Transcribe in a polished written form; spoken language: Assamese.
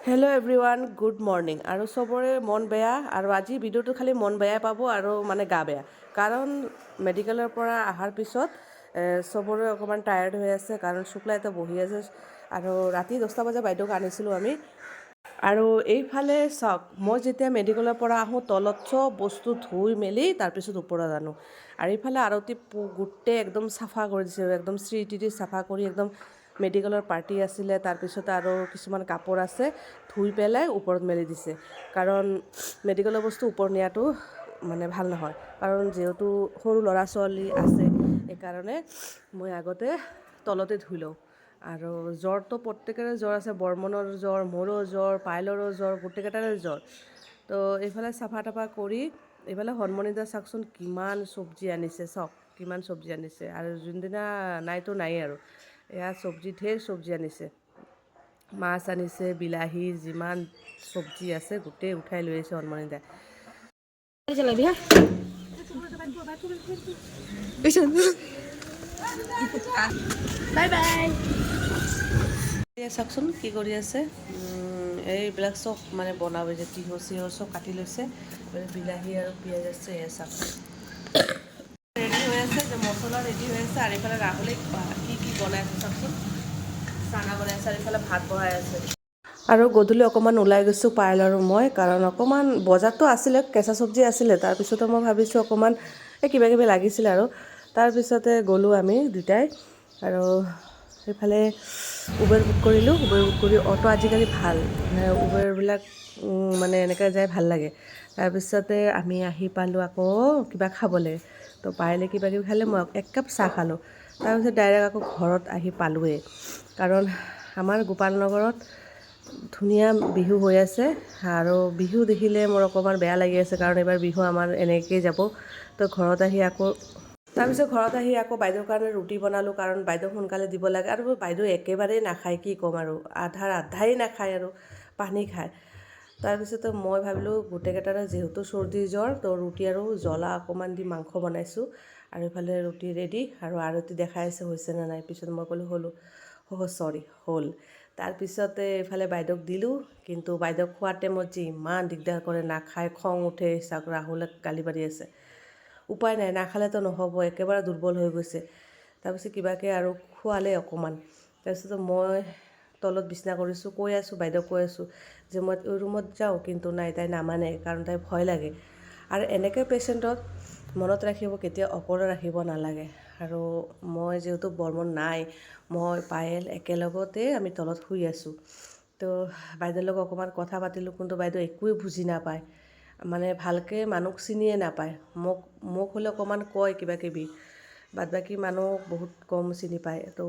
Hello' everyone, good morning. আৰু চবৰে মন বেয়া, আৰু আজি ভিডিঅ'টো খালি মন বেয়াই পাব আৰু মানে গা বেয়া, কাৰণ মেডিকেলৰ পৰা অহাৰ পিছত চবৰে অকণমান টায়াৰ্ড হৈ আছে, কাৰণ শুক্লাইতে বহি আছে। আৰু ৰাতি 10টা বজাত বাইদেউক আনিছিলোঁ আমি। আৰু এইফালে চাওক, মই যেতিয়া মেডিকেলৰ পৰা আহোঁ তলত চব বস্তু ধুই মেলি তাৰপিছত ওপৰত আনো। আৰু এইফালে আৰতি গোটেই একদম চাফা কৰি দিছে, একদম চিটি চাফা কৰি একদম মেডিকেলৰ পাৰ্টি আছিলে, তাৰপিছত আৰু কিছুমান কাপোৰ আছে ধুই পেলাই ওপৰত মেলি দিছে, কাৰণ মেডিকেলৰ বস্তু ওপৰত নিয়াটো মানে ভাল নহয়, কাৰণ যিহেতু সৰু ল'ৰা ছোৱালী আছে সেইকাৰণে মই আগতে তলতে ধুই লওঁ। আৰু জ্বৰটো প্ৰত্যেকৰে জ্বৰ আছে, বৰ্মনৰ জ্বৰ, মোৰো জ্বৰ, পাইলৰো জ্বৰ, গোটেইকেইটাৰে জ্বৰ। তো এইফালে চাফা তাফা কৰি এইফালে হৰমনিদা চাওকচোন কিমান চব্জি আনিছে, চাওক কিমান চব্জি আনিছে। আৰু যোনদিনা নাইতো নায়েই আৰু, এয়া চব্জি ঢেৰ চব্জি আনিছে, মাছ আনিছে, বিলাহী, যিমান চব্জি আছে গোটেই উঠাই লৈ আহিছে হৰমনিদাই। Bye bye. চাওকচোন কি কৰি আছে, এইবিলাক চব মানে বনাব যে তিঁয়হ চিঁয়হ চব কাটি লৈছে, বিলাহী আৰু পিঁয়াজ আছে, এয়া চাওক ৰেডি হৈ আছে, যে মছলা ৰেডি হৈ আছে। আৰু এইফালে ৰাহুলে কি কি বনাই আছে চাওকচোন, চানা বনাই আছে, আৰু এইফালে ভাত বহাই আছে। আৰু গধূলি অকণমান ওলাই গৈছোঁ পায়েল আৰু মই, কাৰণ অকণমান বজাৰটো আছিলে, কেঁচা চব্জি আছিলে, তাৰপিছতে মই ভাবিছোঁ অকণমান কিবা কিবি লাগিছিলে, আৰু তাৰপিছতে গ'লোঁ আমি দুটাই। আৰু সেইফালে উবেৰ বুক কৰিলোঁ, উবেৰ বুক কৰি অ'টো আজিকালি ভাল, উবেৰবিলাক মানে এনেকৈ যাই ভাল লাগে। তাৰপিছতে আমি আহি পালোঁ আকৌ কিবা খাবলৈ, তো পায়েলে কিবা কিবি খালে, মই এক কাপ চাহ খালোঁ। তাৰপিছত ডাইৰেক্ট আকৌ ঘৰত আহি পালোঁৱেই, কাৰণ আমাৰ গোপাল নগৰত ধুনীয়া বিহু হৈ আছে। আৰু বিহু দেখিলে মোৰ অকণমান বেয়া লাগি আছে, কাৰণ এইবাৰ বিহু আমাৰ এনেকৈয়ে যাব। তো ঘৰত আহি আকৌ বাইদেউৰ কাৰণে ৰুটি বনালোঁ, কাৰণ বাইদেউক সোনকালে দিব লাগে। আৰু বাইদেউ একেবাৰেই নাখায়, কি ক'ম আৰু, আধাই নাখায় আৰু পানী খায়। তাৰপিছতে মই ভাবিলোঁ গোটেইকেইটাৰে যিহেতু চৰ্দি জ্বৰ, তো ৰুটি আৰু জ্বলা অকণমান দি মাংস বনাইছোঁ। আৰু এইফালে ৰুটি ৰেডি, আৰু আৰতি দেখাই আছে হৈছেনে নাই। পিছত মই ক'লোঁ হ'ল। তাৰপিছতে এইফালে বাইদেউক দিলোঁ, কিন্তু বাইদেউক খোৱাৰ টাইমত যে ইমান দিগদাৰ কৰে, নাখায়, খং উঠে। চাওক ৰাহুলে গালি পাৰি আছে, উপায় নাই, নাখালেতো নহ'ব, একেবাৰে দুৰ্বল হৈ গৈছে। তাৰপিছত কিবাকৈ আৰু খোৱালে অকণমান। তাৰপিছত মই তলত বিচনা কৰিছোঁ, বাইদেউক কৈ আছোঁ যে মই ৰুমত যাওঁ, কিন্তু নাই, তাই নামানে, কাৰণ তাই ভয় লাগে। আৰু এনেকৈ পেচেণ্টক মনত ৰাখিব, কেতিয়াও অকলে ৰাখিব নালাগে। আৰু মই যিহেতু বৰ্মন নাই, মই পায়েল একেলগতে আমি তলত শুই আছোঁ। তো বাইদেউৰ লগত অকণমান কথা পাতিলোঁ, কিন্তু বাইদেউ একোৱেই বুজি নাপায়, মানে ভালকৈ মানুহক চিনিয়ে নাপায়। মোক হ'লে অকণমান কয় কিবা কিবি, বাদ বাকী মানুহ বহুত কম চিনি পায়। তো